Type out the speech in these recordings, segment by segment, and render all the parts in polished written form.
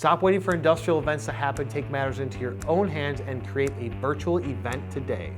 Stop waiting for industrial events to happen, take matters into your own hands, and create a virtual event today.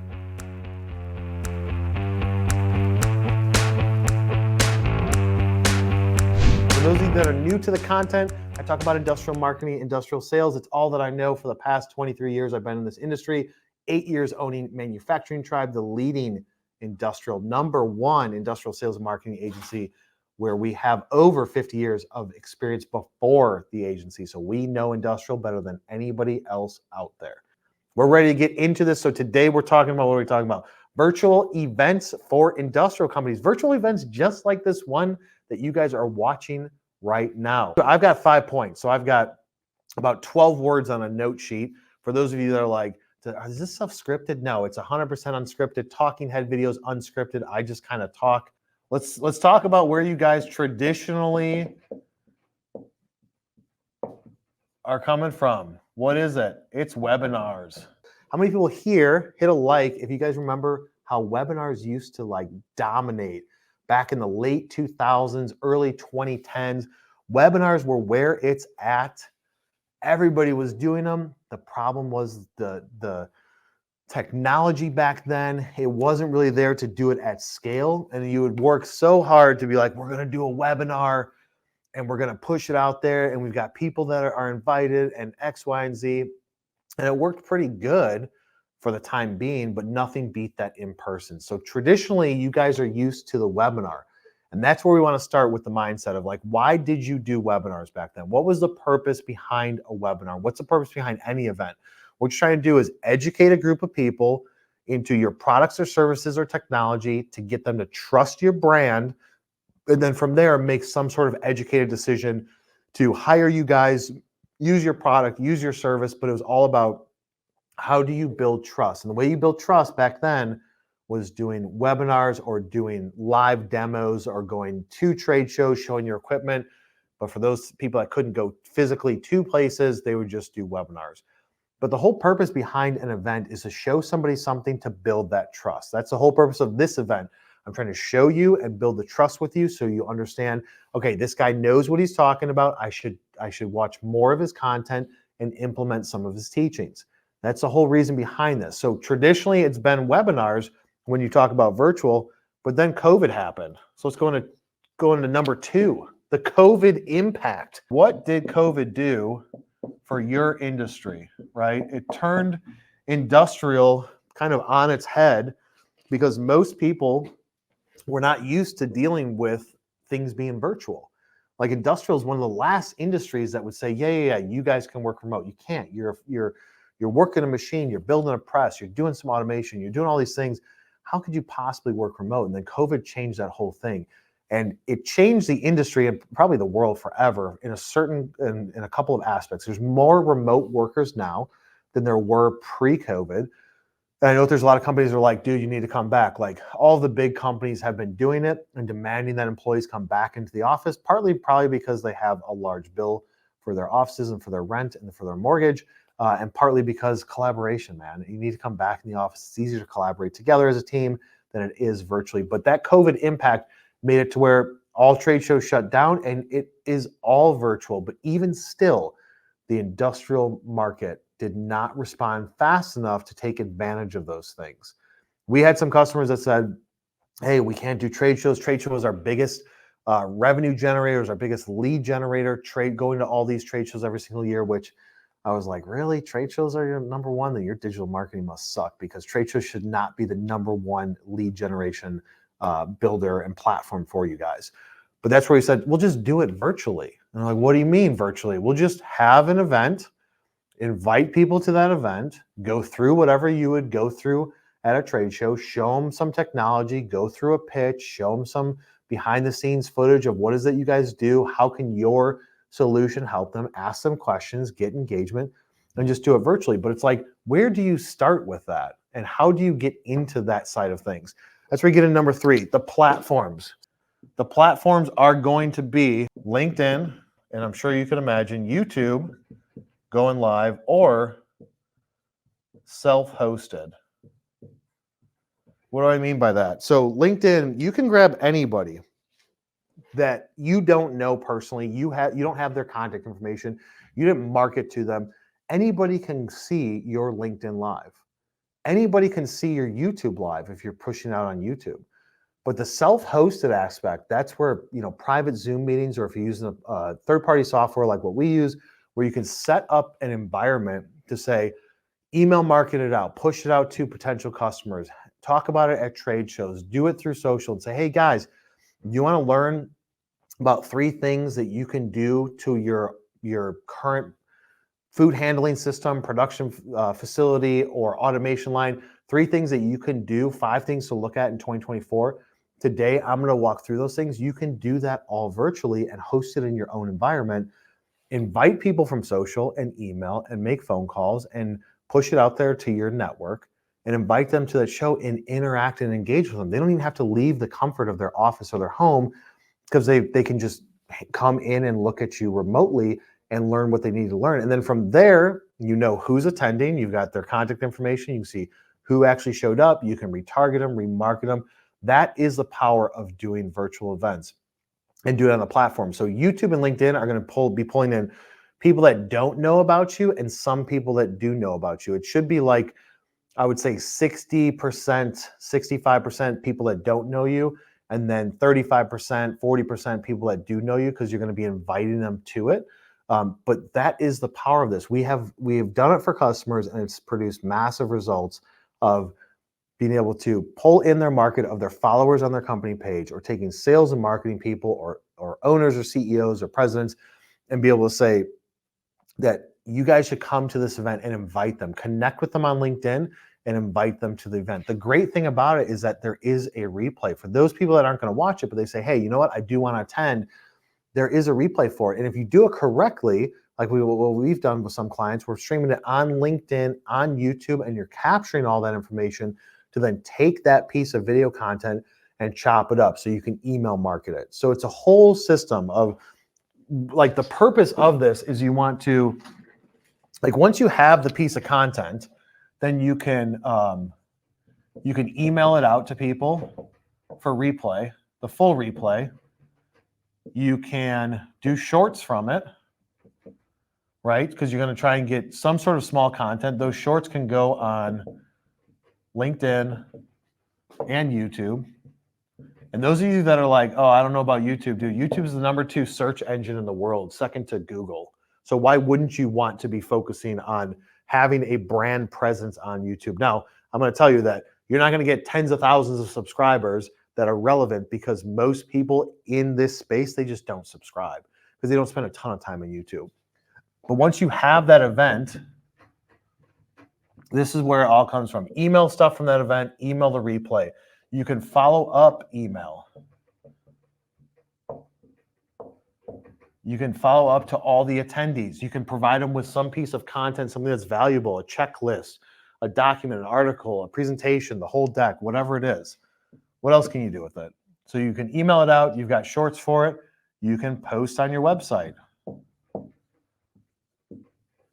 For those of you that are new to the content, I talk about industrial marketing, industrial sales. It's all that I know. For the past 23 years, I've been in this industry, 8 years owning Manufacturing Tribe, the leading number one industrial sales and marketing agency, where we have over 50 years of experience before the agency. So we know industrial better than anybody else out there. We're ready to get into this. So today we're talking about, what are we talking about? Virtual events for industrial companies. Virtual events just like this one that you guys are watching right now. So I've got 5 points. So I've got about 12 words on a note sheet. For those of you that are like, is this stuff scripted? No, it's 100% unscripted. Talking head videos, unscripted. I just kind of talk. Let's talk about where you guys traditionally are coming from. What is it? It's webinars. How many people here hit a like if you guys remember how webinars used to like dominate back in the late 2000s, early 2010s? Webinars were where it's at. Everybody was doing them. The problem was the technology back then. It wasn't really there to do it at scale. And you would work so hard to be like, we're going to do a webinar and we're going to push it out there. And we've got people that are invited and X, Y, and Z. And it worked pretty good for the time being, but nothing beat that in person. So traditionally, you guys are used to the webinar. And that's where we want to start with the mindset of like, why did you do webinars back then? What was the purpose behind a webinar? What's the purpose behind any event? What you're trying to do is educate a group of people into your products or services or technology to get them to trust your brand. And then from there, make some sort of educated decision to hire you guys, use your product, use your service. But it was all about, how do you build trust? And the way you built trust back then was doing webinars or doing live demos or going to trade shows, showing your equipment. But for those people that couldn't go physically to places, they would just do webinars. But the whole purpose behind an event is to show somebody something to build that trust. That's the whole purpose of this event. I'm trying to show you and build the trust with you so you understand, okay, this guy knows what he's talking about. I should watch more of his content and implement some of his teachings. That's the whole reason behind this. So traditionally, it's been webinars when you talk about virtual, but then COVID happened. So let's go into number 2, the COVID impact. What did COVID do for your industry, right? It turned industrial kind of on its head because most people were not used to dealing with things being virtual. Like industrial is one of the last industries that would say, yeah, you guys can work remote. You can't. You're working a machine, you're building a press, you're doing some automation, you're doing all these things. How could you possibly work remote? And then COVID changed that whole thing. And it changed the industry and probably the world forever in a couple of aspects. There's more remote workers now than there were pre-COVID. And I know there's a lot of companies that are like, dude, you need to come back. Like all the big companies have been doing it and demanding that employees come back into the office, partly probably because they have a large bill for their offices and for their rent and for their mortgage. And partly because collaboration, man. You need to come back in the office. It's easier to collaborate together as a team than it is virtually. But that COVID impact made it to where all trade shows shut down and it is all virtual. But even still, the industrial market did not respond fast enough to take advantage of those things. We had some customers that said, hey, we can't do trade shows. Trade shows are our biggest revenue generators, our biggest lead generator, going to all these trade shows every single year, which I was like, really? Trade shows are your number one? Then your digital marketing must suck, because trade shows should not be the number one lead generation builder and platform for you guys. But that's where he said, we'll just do it virtually. And I'm like, what do you mean virtually? We'll just have an event, invite people to that event, go through whatever you would go through at a trade show, show them some technology, go through a pitch, show them some behind the scenes footage of what is it you guys do, how can your solution help them, ask them questions, get engagement, and just do it virtually. But it's like, where do you start with that? And how do you get into that side of things? That's where you get into number 3, the platforms. The platforms are going to be LinkedIn, and I'm sure you can imagine YouTube going live, or self-hosted. What do I mean by that? So LinkedIn, you can grab anybody that you don't know personally. You don't have their contact information. You didn't market to them. Anybody can see your LinkedIn Live. Anybody can see your YouTube Live if you're pushing out on YouTube. But the self-hosted aspect, that's where, private Zoom meetings, or if you're using a third-party software like what we use, where you can set up an environment to say, email market it out, push it out to potential customers, talk about it at trade shows, do it through social, and say, hey guys, you want to learn about 3 things that you can do to your current food handling system, production facility, or automation line, 3 things that you can do, 5 things to look at in 2024. Today, I'm going to walk through those things. You can do that all virtually and host it in your own environment. Invite people from social and email and make phone calls and push it out there to your network and invite them to that show and interact and engage with them. They don't even have to leave the comfort of their office or their home, because they can just come in and look at you remotely and learn what they need to learn. And then from there, you know who's attending, you've got their contact information, you can see who actually showed up, you can retarget them, remarket them. That is the power of doing virtual events and do it on the platform. So YouTube and LinkedIn are going to be pulling in people that don't know about you and some people that do know about you. It should be like, I would say 60%, 65% people that don't know you, and then 35%, 40% people that do know you, because you're going to be inviting them to it. But that is the power of this. We have done it for customers, and it's produced massive results of being able to pull in their market of their followers on their company page, or taking sales and marketing people or owners or CEOs or presidents, and be able to say that you guys should come to this event and invite them, connect with them on LinkedIn and invite them to the event. The great thing about it is that there is a replay for those people that aren't going to watch it, but they say, hey, you know what? I do want to attend. There is a replay for it. And if you do it correctly, like what we've done with some clients, we're streaming it on LinkedIn, on YouTube, and you're capturing all that information to then take that piece of video content and chop it up so you can email market it. So it's a whole system of, like, the purpose of this is you want to, like, once you have the piece of content, then you can email it out to people for replay, the full replay. You can do shorts from it, right? Because you're going to try and get some sort of small content. Those shorts can go on LinkedIn and YouTube. And those of you that are like, oh, I don't know about YouTube, dude, YouTube is the #2 search engine in the world, second to Google. So why wouldn't you want to be focusing on having a brand presence on YouTube? Now, I'm going to tell you that you're not going to get tens of thousands of subscribers that are relevant, because most people in this space, they just don't subscribe because they don't spend a ton of time on YouTube. But once you have that event, this is where it all comes from. Email stuff from that event, email the replay. You can follow up email. You can follow up to all the attendees. You can provide them with some piece of content, something that's valuable, a checklist, a document, an article, a presentation, the whole deck, whatever it is. What else can you do with it? So you can email it out. You've got shorts for it. You can post on your website.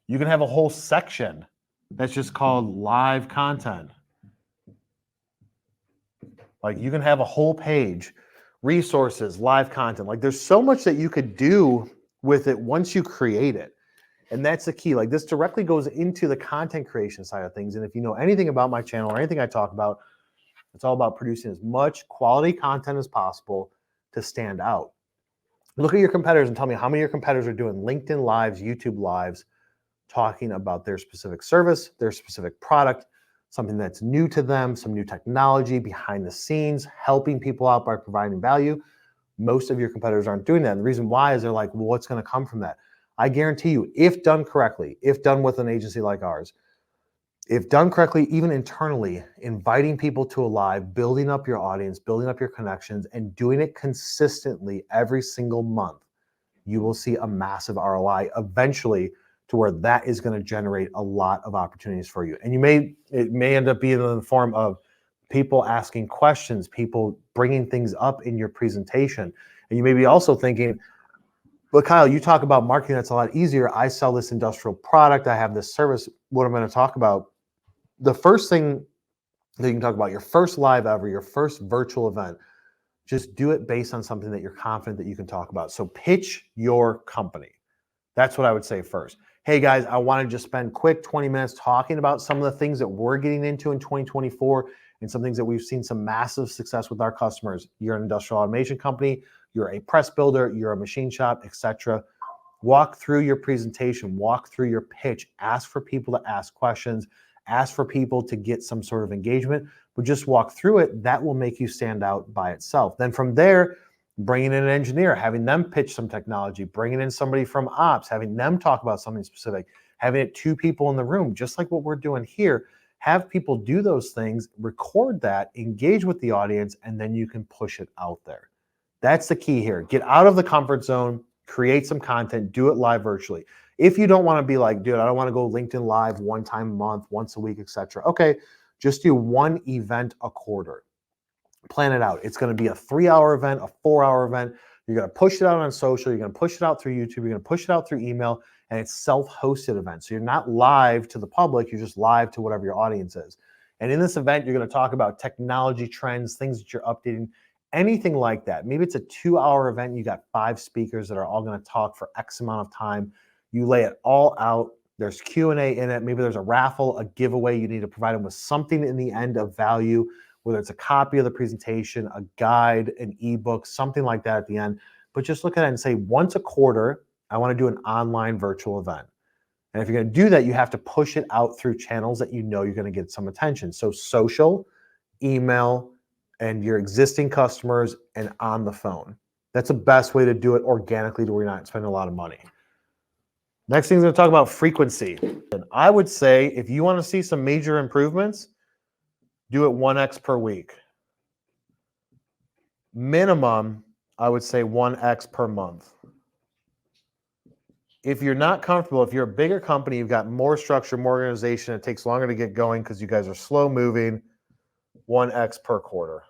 You can have a whole section that's just called live content. Like, you can have a whole page, resources, live content. Like, there's so much that you could do with it once you create it. And that's the key. Like, this directly goes into the content creation side of things. And if you know anything about my channel or anything I talk about, it's all about producing as much quality content as possible to stand out. Look at your competitors and tell me how many of your competitors are doing LinkedIn Lives, YouTube Lives, talking about their specific service, their specific product, something that's new to them, some new technology behind the scenes, helping people out by providing value. Most of your competitors aren't doing that. And the reason why is they're like, well, what's going to come from that? I guarantee you, if done correctly, if done with an agency like ours, if done correctly, even internally, inviting people to a live, building up your audience, building up your connections, and doing it consistently every single month, you will see a massive ROI eventually, to where that is going to generate a lot of opportunities for you. And it may end up being in the form of people asking questions, people bringing things up in your presentation. And you may be also thinking, but Kyle, you talk about marketing, that's a lot easier. I sell this industrial product, I have this service. What I'm going to talk about, the first thing that you can talk about, your first live ever, your first virtual event, just do it based on something that you're confident that you can talk about. So pitch your company. That's what I would say first. Hey guys, I want to just spend quick 20 minutes talking about some of the things that we're getting into in 2024 and some things that we've seen some massive success with our customers. You're an industrial automation company, you're a press builder, you're a machine shop, etc. Walk through your presentation, walk through your pitch, ask for people to ask questions, ask for people to get some sort of engagement, but just walk through it. That will make you stand out by itself. Then from there, bringing in an engineer, having them pitch some technology, bringing in somebody from ops, having them talk about something specific, having it two people in the room, just like what we're doing here. Have people do those things, record that, engage with the audience, and then you can push it out there. That's the key here. Get out of the comfort zone, create some content, do it live virtually. If you don't want to be like, dude, I don't want to go LinkedIn live one time a month, once a week, etc. Okay, just do one event a quarter. Plan it out. It's going to be a 3-hour event, a 4-hour event. You're going to push it out on social. You're going to push it out through YouTube. You're going to push it out through email, and it's self-hosted event. So you're not live to the public. You're just live to whatever your audience is. And in this event, you're going to talk about technology trends, things that you're updating, anything like that. Maybe it's a 2-hour event. You got 5 speakers that are all going to talk for X amount of time. You lay it all out. There's Q&A in it. Maybe there's a raffle, a giveaway. You need to provide them with something in the end of value, whether it's a copy of the presentation, a guide, an ebook, something like that at the end. But just look at it and say, once a quarter, I want to do an online virtual event. And if you're going to do that, you have to push it out through channels that you know you're going to get some attention. So social, email, and your existing customers, and on the phone. That's the best way to do it organically to where you're not spending a lot of money. Next thing is going to talk about frequency. And I would say if you want to see some major improvements, do it 1x per week. Minimum, I would say 1x per month. If you're not comfortable, if you're a bigger company, you've got more structure, more organization, it takes longer to get going because you guys are slow moving, 1x per quarter.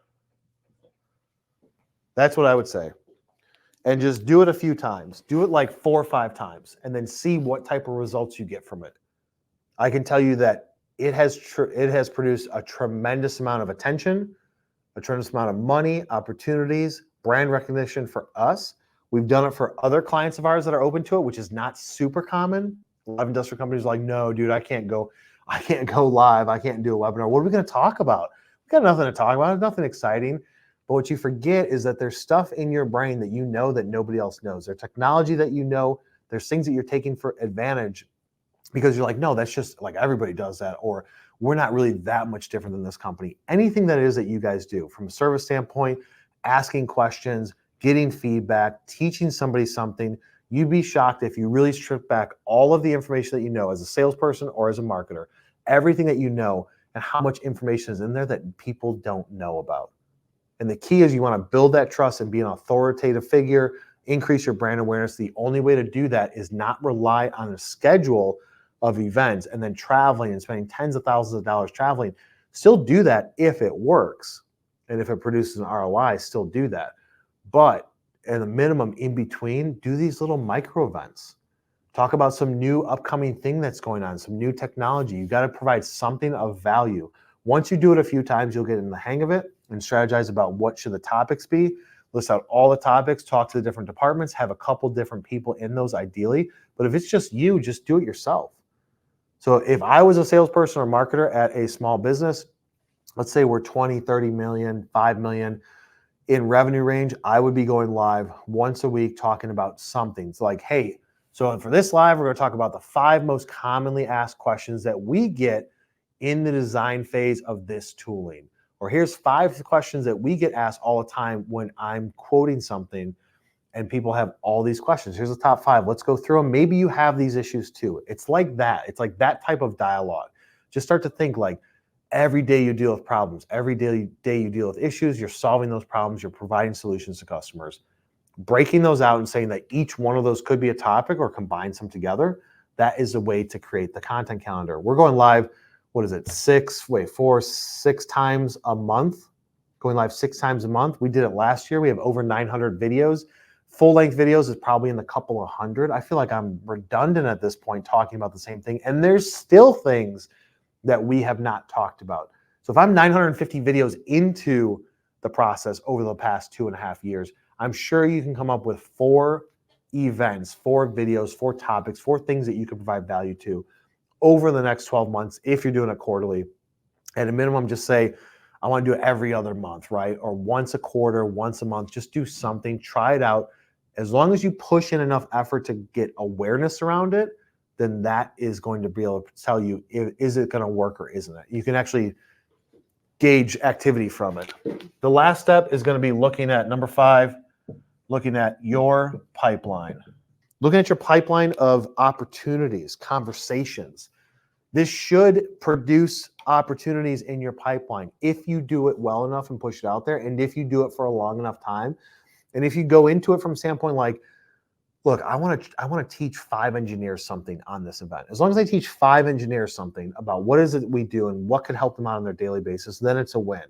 That's what I would say. And just do it a few times. Do it like 4 or 5 times and then see what type of results you get from it. I can tell you that it has produced a tremendous amount of attention, a tremendous amount of money, opportunities, brand recognition for us. We've done it for other clients of ours that are open to it, which is not super common. A lot of industrial companies are like, no, dude, I can't go live. I can't do a webinar. What are we going to talk about? We got nothing to talk about. It's nothing exciting. But what you forget is that there's stuff in your brain that you know that nobody else knows. There's technology that you know. There's things that you're taking for advantage because you're like, no, that's just like everybody does that, or we're not really that much different than this company. Anything that it is that you guys do from a service standpoint, asking questions, getting feedback, teaching somebody something, you'd be shocked if you really strip back all of the information that you know as a salesperson or as a marketer, everything that you know, and how much information is in there that people don't know about. And the key is you want to build that trust and be an authoritative figure, increase your brand awareness. The only way to do that is not rely on a schedule of events and then traveling and spending tens of thousands of dollars traveling. Still do that if it works. And if it produces an ROI, still do that. But at a minimum in between, do these little micro events. Talk about some new upcoming thing that's going on, some new technology. You got to provide something of value. Once you do it a few times, you'll get in the hang of it and strategize about what should the topics be. List out all the topics, talk to the different departments, have a couple different people in those ideally. But if it's just you, just do it yourself. So if I was a salesperson or marketer at a small business, let's say we're 20, 30 million, 5 million in revenue range, I would be going live once a week talking about something. It's like, hey, so for this live, we're going to talk about the 5 most commonly asked questions that we get in the design phase of this tooling. Or here's 5 questions that we get asked all the time when I'm quoting something and people have all these questions. Here's the top 5. Let's go through them. Maybe you have these issues too. It's like that. It's like that type of dialogue. Just start to think like every day you deal with problems. Every day you deal with issues. You're solving those problems. You're providing solutions to customers. Breaking those out and saying that each one of those could be a topic or combine some together. That is a way to create the content calendar. We're going live, what is it? 6 times a month. Going live 6 times a month. We did it last year. We have over 900 videos. Full-length videos is probably in the couple of hundred. I feel like I'm redundant at this point talking about the same thing. And there's still things that we have not talked about. So if I'm 950 videos into the process over the past 2.5 years, I'm sure you can come up with 4 events, 4 videos, 4 topics, 4 things that you can provide value to over the next 12 months if you're doing it quarterly. At a minimum, just say, I want to do it every other month, right? Or once a quarter, once a month. Just do something, try it out. As long as you push in enough effort to get awareness around it, then that is going to be able to tell you, is it going to work or isn't it? You can actually gauge activity from it. The last step is going to be looking at number 5, looking at your pipeline. Looking at your pipeline of opportunities, conversations. This should produce opportunities in your pipeline if you do it well enough and push it out there, and if you do it for a long enough time. And if you go into it from a standpoint like, look, I want to teach 5 engineers something on this event. As long as I teach 5 engineers something about what is it we do and what could help them out on their daily basis, then it's a win.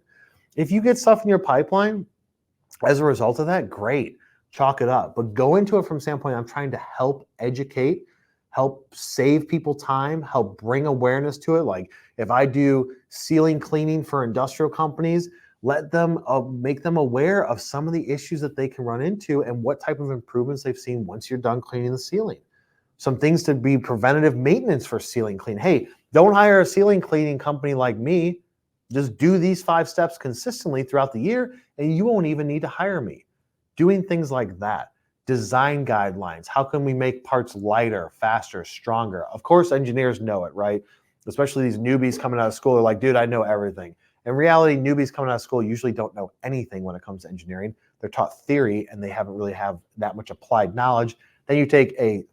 If you get stuff in your pipeline as a result of that, great, chalk it up. But go into it from a standpoint, I'm trying to help educate, help save people time, help bring awareness to it. Like if I do ceiling cleaning for industrial companies, let them make them aware of some of the issues that they can run into and what type of improvements they've seen once you're done cleaning the ceiling. Some things to be preventative maintenance for ceiling clean. Hey, don't hire a ceiling cleaning company like me. Just do these 5 steps consistently throughout the year and you won't even need to hire me. Doing things like that. Design guidelines. How can we make parts lighter, faster, stronger? Of course, engineers know it, right? Especially these newbies coming out of school. They're like, dude, I know everything. In reality, newbies coming out of school usually don't know anything when it comes to engineering. They're taught theory and they haven't really have that much applied knowledge. Then you take a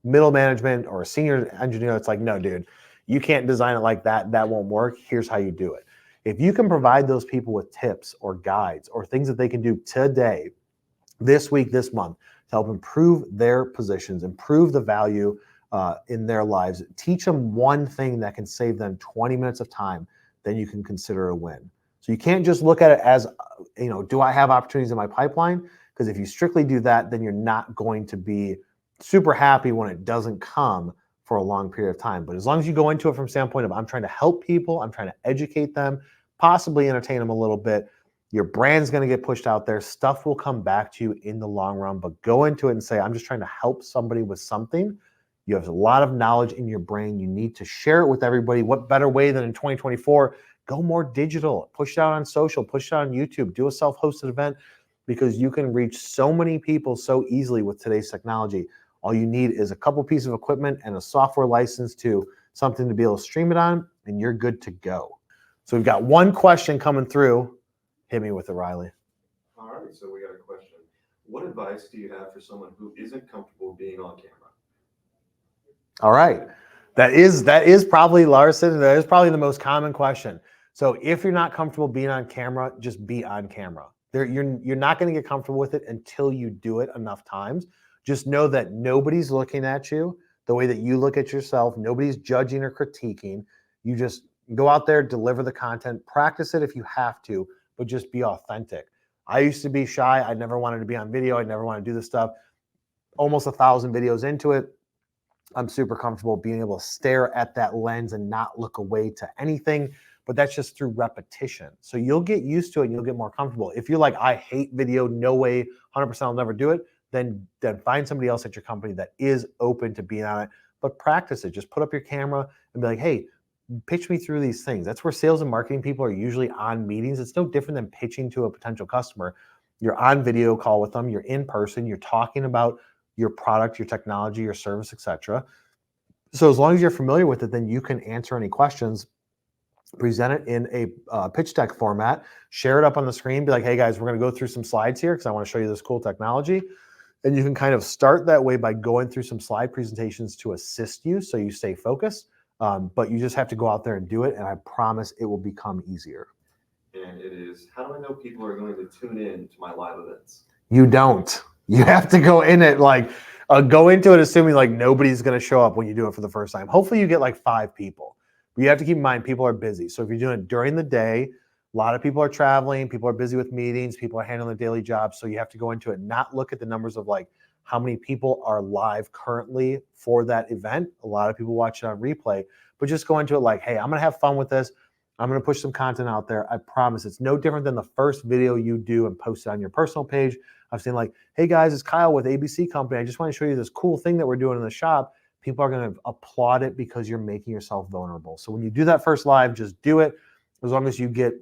middle management or a senior engineer that's like, no, dude, you can't design it like that. That won't work. Here's how you do it. If you can provide those people with tips or guides or things that they can do today, this week, this month, to help improve their positions, improve the value in their lives, teach them one thing that can save them 20 minutes of time, then you can consider a win. So you can't just look at it as, do I have opportunities in my pipeline? Because if you strictly do that, then you're not going to be super happy when it doesn't come for a long period of time. But as long as you go into it from a standpoint of, I'm trying to help people, I'm trying to educate them, possibly entertain them a little bit, your brand's going to get pushed out there. Stuff will come back to you in the long run, but go into it and say, I'm just trying to help somebody with something. You have a lot of knowledge in your brain. You need to share it with everybody. What better way than in 2024? Go more digital. Push it out on social. Push it out on YouTube. Do a self-hosted event because you can reach so many people so easily with today's technology. All you need is a couple pieces of equipment and a software license to something to be able to stream it on, and you're good to go. So we've got one question coming through. Hit me with it, Riley. All right, so we got a question. What advice do you have for someone who isn't comfortable being on camera? All right. That is probably, Larson, that is probably the most common question. So if you're not comfortable being on camera, just be on camera. You're not going to get comfortable with it until you do it enough times. Just know that nobody's looking at you the way that you look at yourself. Nobody's judging or critiquing. You just go out there, deliver the content, practice it if you have to, but just be authentic. I used to be shy. I never wanted to be on video. I never wanted to do this stuff. Almost 1,000 videos into it, I'm super comfortable being able to stare at that lens and not look away to anything, but that's just through repetition. So you'll get used to it and you'll get more comfortable. If you're like, I hate video, no way, 100% I'll never do it, then find somebody else at your company that is open to being on it, but practice it. Just put up your camera and be like, hey, pitch me through these things. That's where sales and marketing people are usually on meetings. It's no different than pitching to a potential customer. You're on video call with them, you're in person, you're talking about your product, your technology, your service, etc. So as long as you're familiar with it, then you can answer any questions, present it in a pitch deck format, share it up on the screen, be like, hey guys, we're going to go through some slides here because I want to show you this cool technology. And you can kind of start that way by going through some slide presentations to assist you so you stay focused. But you just have to go out there and do it, and I promise it will become easier. And it is, how do I know people are going to tune in to my live events? You don't. You have to go in it go into it assuming like nobody's going to show up when you do it for the first time. Hopefully you get like 5 people. But you have to keep in mind people are busy. So if you're doing it during the day, a lot of people are traveling, people are busy with meetings, people are handling their daily jobs. So you have to go into it, not look at the numbers of like how many people are live currently for that event. A lot of people watch it on replay, but just go into it like, hey, I'm going to have fun with this. I'm going to push some content out there. I promise it's no different than the first video you do and post it on your personal page. I've seen like, hey guys, it's Kyle with ABC Company. I just want to show you this cool thing that we're doing in the shop. People are going to applaud it because you're making yourself vulnerable. So when you do that first live, just do it. As long as you get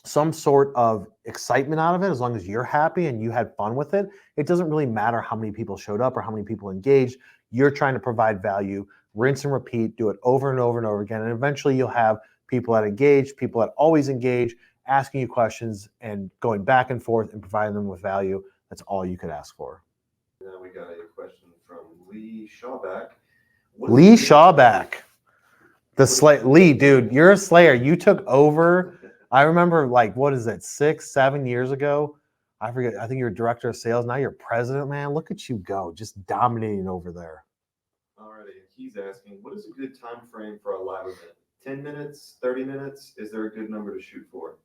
some sort of excitement out of it, as long as you're happy and you had fun with it, it doesn't really matter how many people showed up or how many people engaged. You're trying to provide value, rinse and repeat, do it over and over and over again. And eventually you'll have people that engage, people that always engage, asking you questions and going back and forth and providing them with value. That's all you could ask for. Now we got a question from Lee Shawback. Lee Shawback. Lee, dude, you're a slayer. You took over. I remember, like, what is it, 6, 7 years ago? I forget. I think you're director of sales. Now you're president, man. Look at you go, just dominating over there. Alrighty, he's asking, what is a good time frame for a live event? 10 minutes, 30 minutes? Is there a good number to shoot for?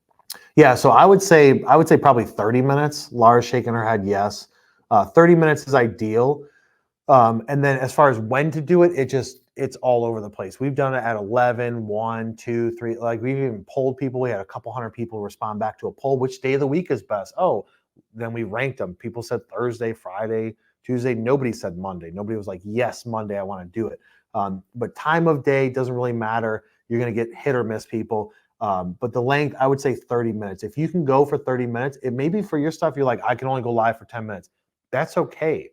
Yeah, so I would say probably 30 minutes. Laura's shaking her head yes. 30 minutes is ideal. And then as far as when to do it, it's all over the place. We've done it at 11, 1, 2, 3. Like we've even polled people. We had a couple hundred people respond back to a poll. Which day of the week is best? Oh, then we ranked them. People said Thursday, Friday, Tuesday. Nobody said Monday. Nobody was like, yes, Monday, I want to do it. But time of day doesn't really matter. You're going to get hit or miss people. But the length, I would say 30 minutes. If you can go for 30 minutes, it may be for your stuff, you're like, I can only go live for 10 minutes. That's okay.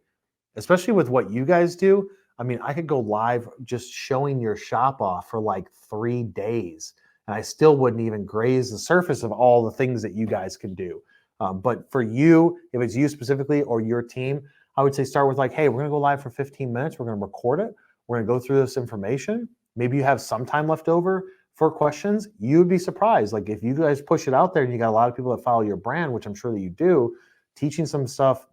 Especially with what you guys do. I mean, I could go live just showing your shop off for like 3 days, and I still wouldn't even graze the surface of all the things that you guys can do. But for you, if it's you specifically or your team, I would say start with like, hey, we're going to go live for 15 minutes. We're going to record it. We're going to go through this information. Maybe you have some time left over for questions. You would be surprised. Like if you guys push it out there and you got a lot of people that follow your brand, which I'm sure that you do, teaching some stuff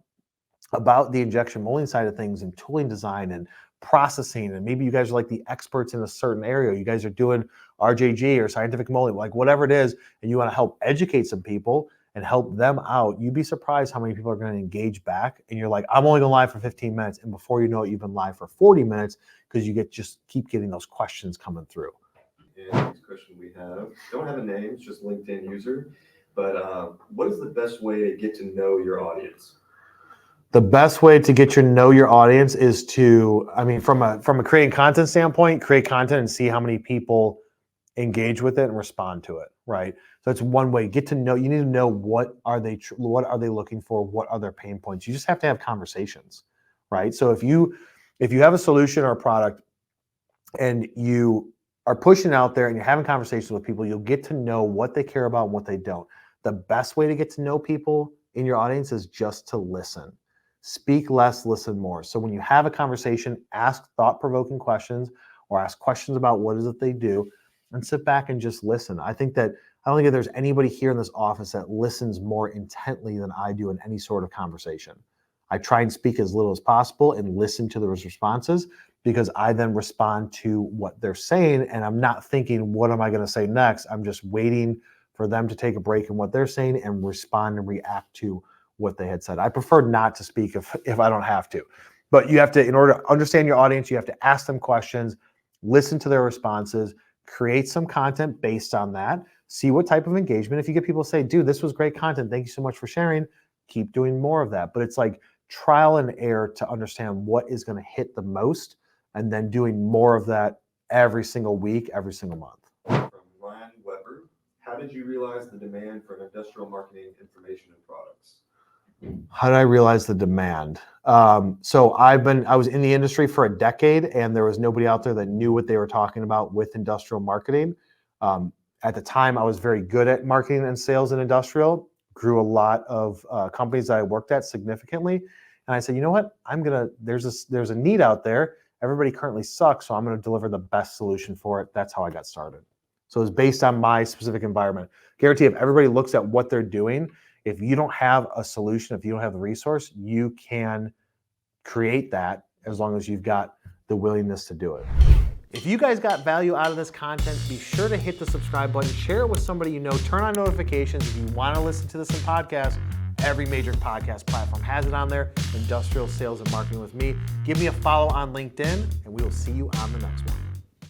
about the injection molding side of things and tooling design and processing, and maybe you guys are like the experts in a certain area. You guys are doing RJG or scientific molding, like whatever it is, and you want to help educate some people and help them out. You'd be surprised how many people are going to engage back. And you're like, I'm only going live for 15 minutes. And before you know it, you've been live for 40 minutes because you just keep getting those questions coming through. And the next question we have, don't have a name, it's just LinkedIn user, but what is the best way to get to know your audience? The best way to get to know your audience is to, I mean, from a creating content standpoint, create content and see how many people engage with it and respond to it, right? So it's one way. Get to know. You need to know what are they looking for? What are their pain points? You just have to have conversations, right? So if you have a solution or a product and you are pushing out there and you're having conversations with people, you'll get to know what they care about and what they don't. The best way to get to know people in your audience is just to listen. Speak less, listen more. So when you have a conversation, ask thought-provoking questions or ask questions about what is it they do and sit back and just listen. I don't think that there's anybody here in this office that listens more intently than I do in any sort of conversation. I try and speak as little as possible and listen to those responses because I then respond to what they're saying and I'm not thinking, what am I going to say next? I'm just waiting for them to take a break in what they're saying and respond and react to what they had said. I prefer not to speak if I don't have to. But you have to, in order to understand your audience, you have to ask them questions, listen to their responses, create some content based on that, see what type of engagement. If you get people say, dude, this was great content, thank you so much for sharing, keep doing more of that. But it's like trial and error to understand what is going to hit the most and then doing more of that every single week, every single month. From Ryan Weber, how did you realize the demand for industrial marketing information and products? How did I realize the demand? So I was in the industry for a decade and there was nobody out there that knew what they were talking about with industrial marketing. At the time, I was very good at marketing and sales in industrial, grew a lot of companies that I worked at significantly. And I said, you know what, there's a need out there. Everybody currently sucks, so I'm going to deliver the best solution for it. That's how I got started. So it's based on my specific environment. Guarantee if everybody looks at what they're doing, if you don't have a solution, if you don't have the resource, you can create that as long as you've got the willingness to do it. If you guys got value out of this content, be sure to hit the subscribe button, share it with somebody you know, turn on notifications. If you want to listen to this in podcast, every major podcast platform has it on there, Industrial Sales and Marketing with me. Give me a follow on LinkedIn, and we will see you on the next one.